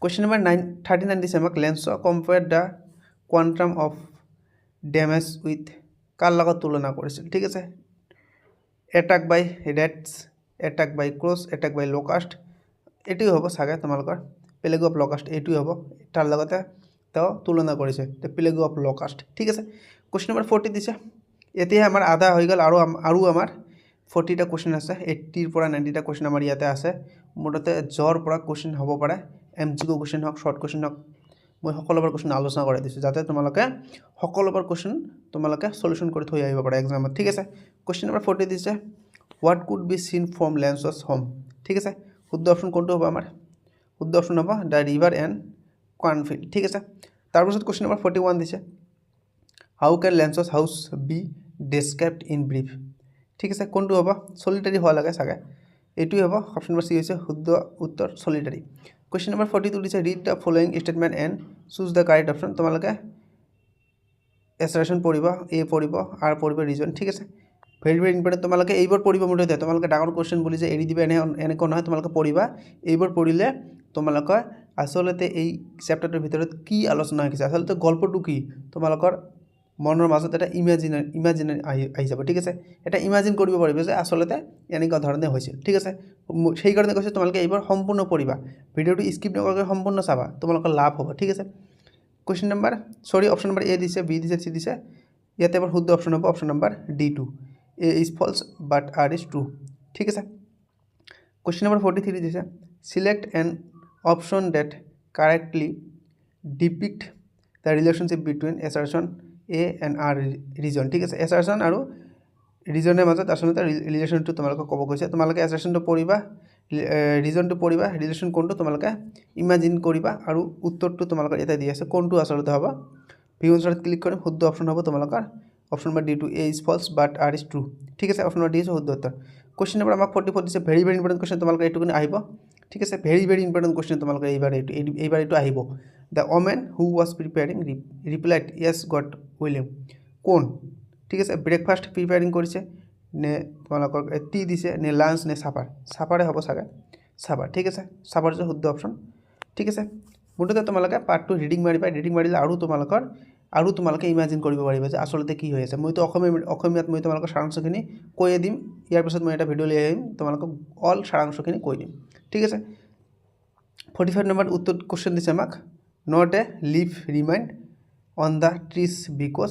কুৱেশ্যন নম্বৰ 39 দিছে আমাক Lencho compare the quantum of damage with কাৰ লগত তুলনা কৰিছিল? ঠিক আছে। Attack by rats, attack by crows, attack by locust. এইটোৱে হ'ব চাগে তোমালোকৰ প্লেগ অফ লকাষ্ট। এইটোৱে হ'ব, তাৰ লগতে তেওঁ তুলনা কৰিছে প্লেগ অফ লকাষ্ট। ঠিক আছে। কুৱেশ্যন নম্বৰ 40 দিছে। এতিয়া আমাৰ আধা হৈ গ'ল, আৰু আমাৰ 40টা কুৱেশ্যন আছে। 80 পৰা 90টা কুৱেশ্যন আমাৰ ইয়াতে আছে। মুঠতে জ্বৰ পৰা কুৱেশ্যন হ'ব পাৰে, MCQ কুৱেশ্যন হওক, শ্বৰ্ট কুৱেশ্যন হওক, মই সকলোবোৰ কুৱেশ্যন আলোচনা কৰাই দিছোঁ, যাতে তোমালোকে সকলোবোৰ কুৱেশ্যন তোমালোকে সলিউশ্যন কৰি থৈ আহিব পাৰা এক্সামত। ঠিক আছে। কুৱেশ্যন নম্বৰ 40 দিছে হোৱাট কুড বি চিন ফ্ৰম লেন্সছ হোম। ঠিক আছে। শুদ্ধ অপশ্যন কোনটো হ'ব আমাৰ? শুদ্ধ অপশ্যন হ'ব দ্য ৰিভাৰ এণ্ড কৰ্ণফিল্ড। ঠিক আছে। তাৰপিছত কুৱেশ্যন নম্বৰ 41 দিছে how can Lencho's house be described in brief. ঠিক আছে। কোনটো হ'ব? চলিটাৰী হোৱা লাগে চাগে, এইটোৱে হ'ব। অপশ্যন নম্বৰ চি হৈছে শুদ্ধ উত্তৰ, চলিটাৰী। কুৱেশ্যন নম্বৰ 42 দিছে read the following statement and choose the correct option. তোমালোকে এছাৰেশ্যন পঢ়িব, এ পঢ়িব, আৰ পঢ়িব, ৰিজন। ঠিক আছে। Very important. তোমালোকে এইবোৰ পঢ়িব মুঠতে, তোমালোকে ডাঙৰ কুৱেশ্যন বুলি যে এৰি দিবা এনেকুৱা নহয়, তোমালোকে পঢ়িবা। এইবোৰ পঢ়িলে তোমালোকৰ আচলতে এই চেপ্টাৰটোৰ ভিতৰত কি আলোচনা হৈছে, আচলতে গল্পটো কি, তোমালোকৰ মনৰ মাজত এটা ইমাজিন আহি যাব। ঠিক আছে। এটা ইমাজিন কৰিব পাৰিব যে আচলতে এনেকুৱা ধৰণে হৈছিল। ঠিক আছে। সেইকাৰণে কৈছে তোমালোকে এইবোৰ সম্পূৰ্ণ পঢ়িবা, ভিডিঅ'টো স্কিপ নকৰাকৈ সম্পূৰ্ণ চাবা, তোমালোকৰ লাভ হ'ব। ঠিক আছে। Question number option number A দিছে, বি দিছে, চি দিছে। ইয়াতে আমাৰ শুদ্ধ অপশ্যন হ'ব option number D2 A is false but R is true. ঠিক আছে। কুৱেশ্যন নম্বৰ 43 দিছে select an option that correctly depict the relationship between assertion A and R reason. ঠিক আছে। এছাৰশ্যন আৰু ৰিজনৰ মাজত আচলতে ৰিলেশ্যনটো তোমালোকক ক'ব কৈছে। তোমালোকে এছাৰশ্যনটো পঢ়িবা, ৰিজনটো পঢ়িবা, ৰিলেশ্যন কোনটো তোমালোকে ইমাজিন কৰিবা, আৰু উত্তৰটো তোমালোকৰ ইয়াতে দি আছে কোনটো আচলতে হ'ব। ভিউ এনচাৰত ক্লিক কৰিম। শুদ্ধ অপশ্যন হ'ব তোমালোকৰ option number D2 A is false but R is true. ঠিক আছে। অপশ্যন নম্বৰ ডি হৈছে শুদ্ধ উত্তৰ। কুৱেশ্যন নম্বৰ আমাক 44 দিছে ভেৰি ইম্পৰ্টেণ্ট কুৱেশ্যন, তোমালোকে এইটো কিন্তু আহিব। ঠিক আছে। ভেৰি ইম্পৰ্টেণ্ট কুৱেশ্যন তোমালোকে এইবাৰ এইটো আহিব। The women who was preparing replied Yes god willing. কোন? ঠিক আছে। ব্ৰেকফাষ্ট প্ৰিপেয়াৰিং কৰিছে নে তোমালোকৰ টি দিছে, নে লাঞ্চ, নে চাপাৰ? চাপাৰে হ'ব চাগে, চাপাৰ। ঠিক আছে। চাপাৰ হৈছে শুদ্ধ অপশ্যন। ঠিক আছে। মুঠতে তোমালোকে পাৰ্টটো ৰিডিং মাৰিবা ৰিডিং মাৰিলে আৰু তোমালোকে ইমাজিন কৰিব পাৰিবা যে আচলতে কি হৈ আছে মইতো অসমীয়াত মই তোমালোকৰ সাৰাংশখিনি কৈয়ে দিম ইয়াৰ পিছত মই এটা ভিডিঅ' লৈ আহিম তোমালোকক অল সাৰাংশখিনি কৈ দিম ঠিক আছে 45 নম্বৰ উত্তৰ কোশ্চেন দিছে আমাক not a leaf remained on the trees because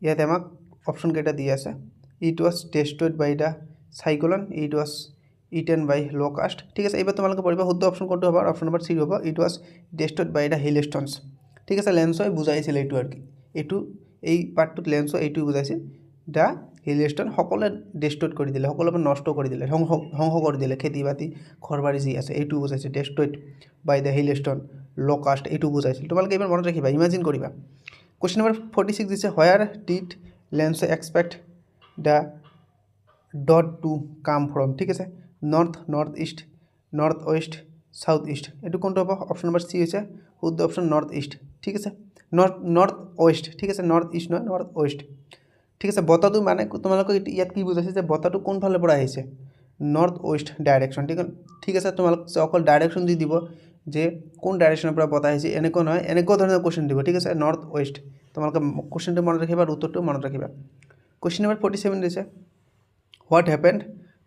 ইয়াতে আমাক অপশ্যন কেইটা দি আছে it was destroyed by the cyclone it was eaten by locust ঠিক আছে এইবাৰ তোমালোকে পঢ়িবা শুদ্ধ অপশ্যন কোনটো হ'ব অপশ্যন নম্বৰ চি হ'ব it was destroyed by the hailstones ঠিক আছে লেন্সই বুজাইছিল এইটো আৰু কি এইটো এই পাৰ্টটোত লেন্সই এইটো বুজাইছিল দ্য হেইলষ্টন সকলোৱে ডেষ্ট্ৰয়ড কৰি দিলে সকলোৱে নষ্ট কৰি দিলে ধ্বংস কৰি দিলে খেতি বাতি ঘৰ বাৰী যি আছে এইটো বুজাইছে ডেষ্ট্ৰয়ড বাই দ্য হেইলষ্টন লকাষ্ট এইটো বুজাইছিল তোমালোকে এইবাৰ মনত ৰাখিবা ইমাজিন কৰিবা কোশ্চেন নম্বৰ 46 দিছে হোয়াৰ ডিড লেন্সই এক্সপেক্ট দ্য ডট টু কাম ফ্ৰম ঠিক আছে north east north west south east এইটো কোনটো হ'ব অপশ্যন নম্বৰ চি হৈছে শুদ্ধ অপশ্যন নৰ্থ ইষ্ট ঠিক আছে নৰ্থ ৱেষ্ট ঠিক আছে নৰ্থ ইষ্ট নহয় নৰ্থ ৱেষ্ট ঠিক আছে বতাহটো মানে তোমালোকক ইয়াত কি বুজাইছে যে বতাহটো কোনফালৰ পৰা আহিছে নৰ্থ ৱেষ্ট ডাইৰেকশ্যন ঠিক আছে তোমালোক অকল ডাইৰেকশ্যন দি দিব যে কোন ডাইৰেকশ্যনৰ পৰা বতাহ আহিছে এনেকুৱা নহয় এনেকুৱা ধৰণৰ কোশ্চেন দিব ঠিক আছে নৰ্থ ৱেষ্ট তোমালোকে কোশ্চেনটো মনত ৰাখিবা আৰু উত্তৰটো মনত ৰাখিবা কোশ্চেন নম্বৰ 47 দিছে what happened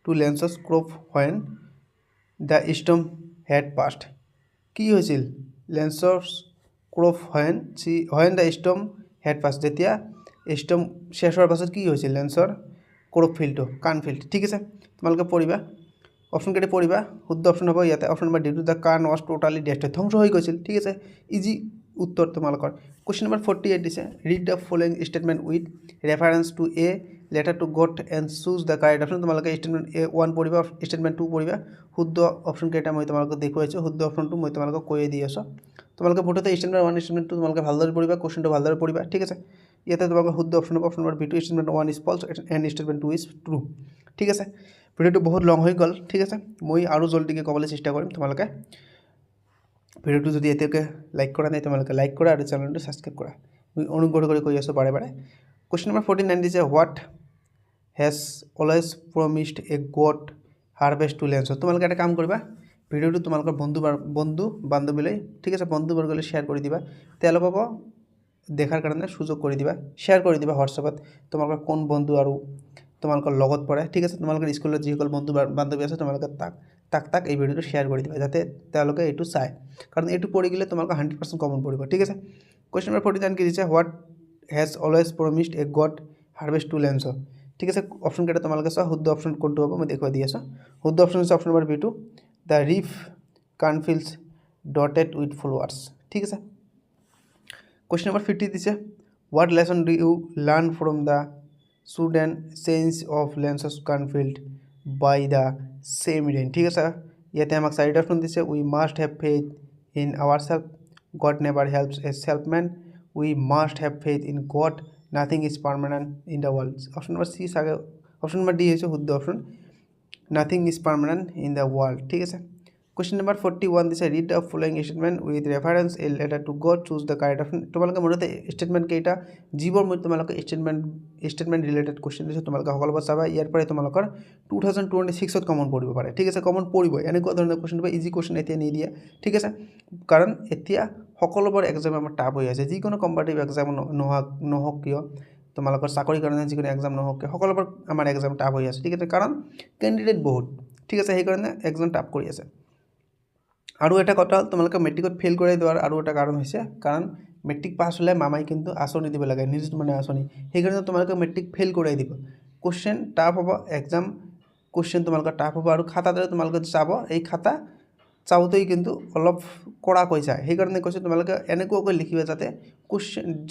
to Lencho's crop when the storm had passed কি হৈছিল লেন্সৰ crop when the storm had passed যেতিয়া ষ্টৰ্ম শেষ হোৱাৰ পাছত কি হৈছিল লেন্সৰ ক্ৰপ ফিল্ডটো কাণফিল্ড ঠিক আছে তোমালোকে পঢ়িবা অপশ্যন কেইটা পঢ়িবা শুদ্ধ অপশ্যন হ'ব ইয়াতে option number D to the কাণ ৱাজ টোটালি ডেষ্ট্ৰয়ড ধ্বংস হৈ গৈছিল ঠিক আছে ইজি উত্তৰ তোমালোকৰ কোশ্চেন নম্বৰ 48 দিছে read the following statement with reference to a letter to God and choose the correct option তোমালোকে ষ্টেটমেণ্ট A1 পঢ়িবা ষ্টেটমেণ্ট 2 পঢ়িবা শুদ্ধ অপশ্যন কেইটা মই তোমালোকক দেখুৱাইছোঁ শুদ্ধ অপশ্যনটো মই তোমালোকক কৈয়ে দি আছোঁ তোমালোকে মুঠতে ষ্টেটমেণ্ট 1 ষ্টেটমেণ্ট 2 তোমালোকে ভালদৰে পঢ়িবা কোশ্চেনটো ভালদৰে পঢ়িবা ঠিক আছে ইয়াতে তোমালোকে শুদ্ধ অপশ্যন হ'ব option number B2 statement 1 is false and statement 2 is true ঠিক আছে ভিডিঅ'টো বহুত লং হৈ গ'ল ঠিক আছে মই আৰু জলদিকৈ ক'বলৈ চেষ্টা কৰিম তোমালোকে ভিডিঅ'টো যদি এতিয়ালৈকে লাইক কৰা নাই তোমালোকে লাইক কৰা আৰু চেনেলটো ছাবস্ক্ৰাইব কৰা মই অনুগ্ৰহ কৰি কৈ আছোঁ বাৰে বাৰে কোশ্চেন নম্বৰ 49 দিছে what has always promised a good harvest to Lencho's তোমালোকে এটা কাম কৰিবা ভিডিঅ'টো তোমালোকৰ বন্ধু বান্ধৱীলৈ ঠিক আছে বন্ধুবৰ্গলৈ শ্বেয়াৰ কৰি দিবা তেওঁলোককো দেখাৰ কাৰণে সুযোগ কৰি দিবা শ্বেয়াৰ কৰি দিবা হোৱাটছএপত তোমালোকৰ কোন বন্ধু আৰু তোমালোকৰ লগত পঢ়ে ঠিক আছে তোমালোকৰ স্কুলত যিসকল বন্ধু বান্ধৱী আছে তোমালোকে তাক এই ভিডিঅ'টো শ্বেয়াৰ কৰি দিবা যাতে তেওঁলোকে এইটো চায় কাৰণ এইটো পঢ়ি গ'লে তোমালোকৰ 100% কমন পৰিব ঠিক আছে কোশ্চেন নম্বৰ 49 কি দিছে what has always promised a good harvest to Lencho's ঠিক আছে অপশ্যন কেইটা তোমালোকে চোৱা শুদ্ধ অপশ্যন কোনটো হ'ব মই দেখুৱাই দি আছোঁ শুদ্ধ অপশ্যন হৈছে option number B2 the ripe cornfields dotted with flowers ঠিক আছে কোশ্চেন নম্বৰ 50 দিছে what lesson do you learn from the sudden change of Lencho's cornfield by the same rain ঠিক আছে ইয়াতে আমাক চাৰিটা অপশ্যন দিছে we must have faith in our self God never helps a self man we must have faith in God nothing is permanent in the world option number C চাগে option number D হৈছে শুদ্ধ option nothing is permanent in the world ঠিক আছে question number 41 দিছে read the following statement with reference a letter to God choose the correct option তোমালোকে মুঠতে statement কেইটা যিবোৰ মই তোমালোকে ষ্টেটমেণ্ট ৰিলেটেড কোশ্চেন দিছোঁ তোমালোকে সকলোবোৰ চাবা ইয়াৰ পৰাই তোমালোকৰ 2026ত কমন পৰিব পাৰে ঠিক আছে কমন পৰিব এনেকুৱা ধৰণৰ কোশ্চেন দিব ইজি কোশ্চেন এতিয়া নিদিয়ে ঠিক আছে কাৰণ এতিয়া সকলোবোৰ এক্সাম আমাৰ টাফ হৈ আছে যিকোনো কম্পিটিটিভ এক্সাম নহওক কিয় তোমালোকৰ চাকৰিৰ কাৰণে যিকোনো এক্সাম নহওক কিয় সকলোবোৰ আমাৰ এক্সাম টাফ হৈ আছে ঠিক আছে কাৰণ কেণ্ডিডেট বহুত ঠিক আছে সেইকাৰণে এক্সাম টাফ কৰি আছে আৰু এটা কথা হ'ল তোমালোকে মেট্ৰিকত ফেইল কৰাই দিয়াৰ আৰু এটা কাৰণ হৈছে কাৰণ মেট্ৰিক পাছ হ'লে মামাই কিন্তু আঁচনি দিব লাগে নিযুত মানে আঁচনি সেইকাৰণে তোমালোকে মেট্ৰিক ফেইল কৰাই দিব কোশ্চেন টাফ হ'ব এক্সাম কোশ্চেন তোমালোকৰ টাফ হ'ব আৰু খাতাতে তোমালোকে চাব এই খাতা চাওঁতেই কিন্তু অলপ কড়াকৈ যায় সেইকাৰণে কৈছোঁ তোমালোকে এনেকুৱাকৈ লিখিবা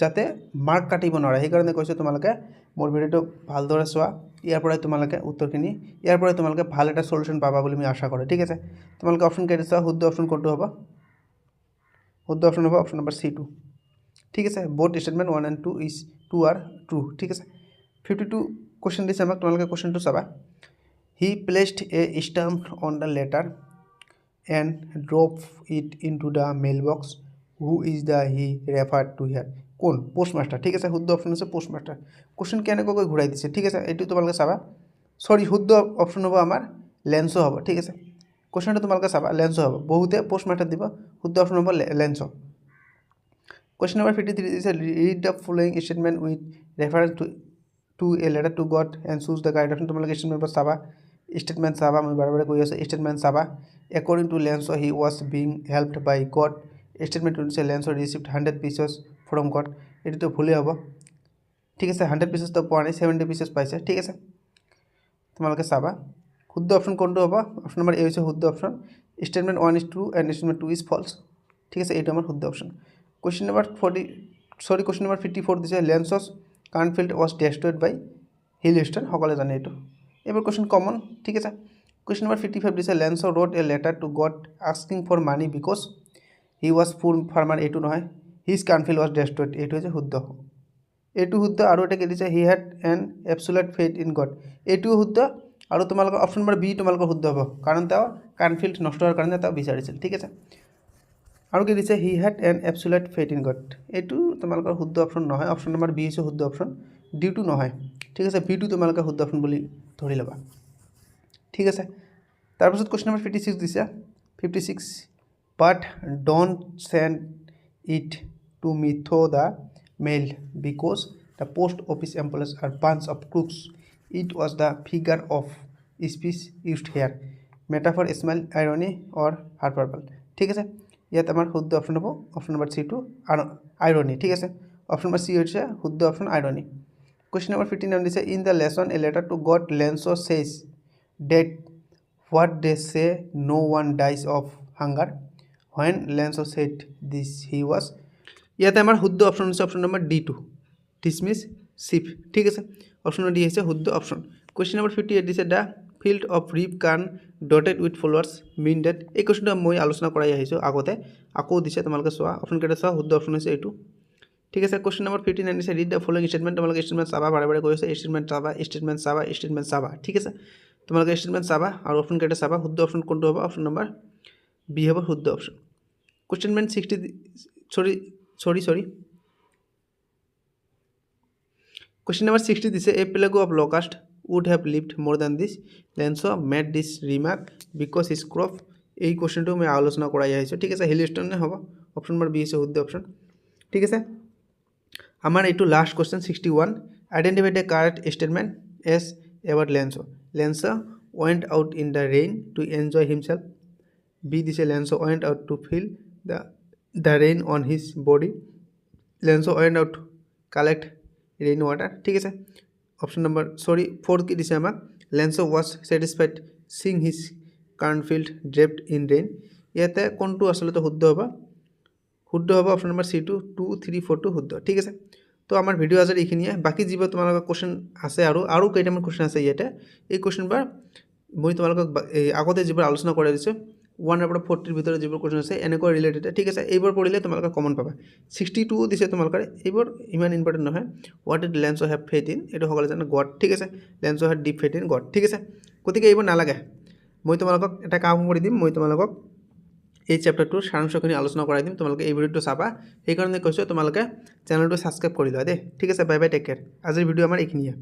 যাতে মাৰ্ক কাটিব নোৱাৰে সেইকাৰণে কৈছোঁ তোমালোকে মোৰ ভিডিঅ'টো ভালদৰে চোৱা ইয়াৰ পৰাই তোমালোকে উত্তৰখিনি ইয়াৰ পৰাই তোমালোকে ভাল এটা সলিউশ্যন পাবা বুলি মই আশা কৰোঁ ঠিক আছে তোমালোকে অপশ্যন কেইটা চোৱা শুদ্ধ অপশ্যন কোনটো হ'ব শুদ্ধ অপশ্যন হ'ব অপশ্যন নম্বৰ C2 ঠিক আছে both statement 1 and 2 are true ঠিক আছে 52 কোশ্চেন দিছে আমাক তোমালোকে কোশ্চেনটো চাবা he placed a stamp on the letter and drop it into the mailbox who is the he referred to here কোন পোস্টমাস্টার ঠিক আছে শুদ্ধ অপশ্যন আছে পোস্টমাস্টার কোশ্চেন কেনেকৈ ঘূৰাই দিছে ঠিক আছে এইটো তোমালোকে চাবা সৰি শুদ্ধ অপশ্যন হ'ব আমাৰ লেন্সো হ'ব ঠিক আছে কুৱেশ্যনটো তোমালোকে চাবা লেন্স হ'ব বহুতে পোষ্ট মেথড দিব শুদ্ধ অপশ্যন হ'ব lens Question number 53 is a read the following statement with reference to a letter to God and choose the correct option. তোমালোকে statement চাবা statement চাবা মই বাৰে কৈ আছো statement চাবা according to Lenso he was being helped by God statement to say Lenso received 100 pieces from God এটো তো ভুলে হ'ব ঠিক আছে 100 pieces তো পোৱা নাই 70 pieces পাইছে ঠিক আছে তোমালোকে চাবা শুদ্ধ অপশ্যন কোনটো হ'ব অপশ্যন নম্বৰ এ হৈছে শুদ্ধ option statement 1 is true and statement 2 is false ঠিক আছে এইটো আমাৰ শুদ্ধ option Question number 54 this is Lensos Canfield was destroyed by Hillston সকলে জানে এটো এবাৰ question common ঠিক আছে question number 55 this is Lenso wrote a letter to God asking for money because he was poor farmer এটো নহয় his Canfield was destroyed এটো হৈছে শুদ্ধ এটো শুদ্ধ আৰু এটা কি দিছে he had an absolute faith in God এটো শুদ্ধ আৰু তোমালোকৰ অপশ্যন নম্বৰ বি তোমালোকৰ শুদ্ধ হ'ব কাৰণ তেওঁ Canfield নষ্ট হোৱাৰ কাৰণে তেওঁ বিচাৰিছিল ঠিক আছে আৰু কি দিছে he had N absolute faith in god এটো তোমালোকৰ শুদ্ধ অপশ্যন নহয় অপশ্যন নম্বৰ বি হৈছে শুদ্ধ অপশ্যন ডি টু নহয় ঠিক আছে বি টু তোমালোকে শুদ্ধ অপশ্যন বুলি ধৰি ল'বা ঠিক আছে তাৰপিছত কোৱেশ্চন নম্বৰ 56 দিছে 56 but don't send it to me through the mail because the post office employees are bunch of crooks it was the figure of speech used here metaphor simile irony or hyperbole ঠিক আছে ইয়াত আমাৰ শুদ্ধ option হ'ব option number C two irony ঠিক আছে option number সি হৈছে শুদ্ধ অপশ্যন আইৰনি কোৱেশ্চন নম্বৰ 59 দিছে in the lesson a letter to God Lencho says that what they say no one dies of hunger when Lencho said this he was ইয়াতে আমাৰ শুদ্ধ option হৈছে option number D two dismiss ship ঠিক আছে option D হৈছে শুদ্ধ option question number 58 দিছে the field of reap can dotted with flowers mean that এই কোৱেশ্যনটো মই আলোচনা কৰাই আহিছো আগতে আকৌ দিছে তোমালোকে চোৱা অপশ্যন কেইটা চোৱা শুদ্ধ অপশ্যন হৈছে এইটো ঠিক আছে কোৱেশ্যন নম্বৰ 59 দিছে ৰিড দ্য ফলোইং ষ্টেটমেন্ট তোমালোকে ষ্টেটমেন্ট চাবা বাৰে কৈ আছে ষ্টেটমেন্ট চাবা ঠিক আছে তোমালোকে ষ্টেটমেন্ট চাবা আৰু অপশ্যন কেইটা চাবা শুদ্ধ অপশ্যন কোনটো হ'ব অপশ্যন নম্বৰ বি হ'ব শুদ্ধ option question 60 Question number 60 this is a Pelago of locust would have lived more than this. Lenso made this remark because his crop এই কোৱেশ্যনটো মই আলোচনা কৰাই আহিছো ঠিক আছে হিলস্টন নে হ'ব অপশ্যন নম্বৰ বি হৈছে শুদ্ধ অপশ্যন ঠিক আছে আমাৰ এইটো last question 61 identify the correct statement as about Lenso went out in the rain to enjoy himself B দিছে Lenso went out to feel the rain on his body Lenso went out to collect rain water ঠিক আছে option number 4 কি দিছে আমাক Lenso was satisfied seeing his cornfield draped in rain ইয়াতে কোনটো আসলে শুদ্ধ হ'ব অপশ্যন নম্বৰ সি টু 2 3 4 2 শুদ্ধ ঠিক আছে তো আমাৰ ভিডিও আজি এইখিনিয়ে বাকি যিবোৰ তোমালোকৰ কোৱেশ্চন আছে আৰু কেইটামান কোৱেশ্চন আছে ইয়াতে এই কোৱেশ্চনবোৰ মই তোমালোকক আগতে যিবোৰ আলোচনা কৰি দিছো 1 পৰা 40 ৰ ভিতৰত যিবোৰ কোৱেশ্চন আছে এনেকৈ ৰিলেটেড ঠিক আছে এইবোৰ পঢ়িলে তোমালোকে কমন পাবা 62 দিছে তোমালোকৰ এইবোৰ ইমান ইম্পৰ্টেন্ট নহয় what did Lenso have faith in এটো সকলে জানে গড ঠিক আছে Lenso had deep faith in god ঠিক আছে গতিকে এইবোৰ নালাগে মই তোমালোকক এটা কাম কৰি দিম মই তোমালোকক এই চ্যাপ্টাৰটোৰ সাৰাংশখিনি আলোচনা কৰাই দিম তোমালোকে এই ভিডিওটো চাবা এই কাৰণে কৈছো তোমালোকে চেনেলটো সাবস্ক্ৰাইব কৰি লোৱা দে ঠিক আছে বাই বাই টেক কেয়াৰ আজিৰ ভিডিও আমাৰ এইখিনিয়ে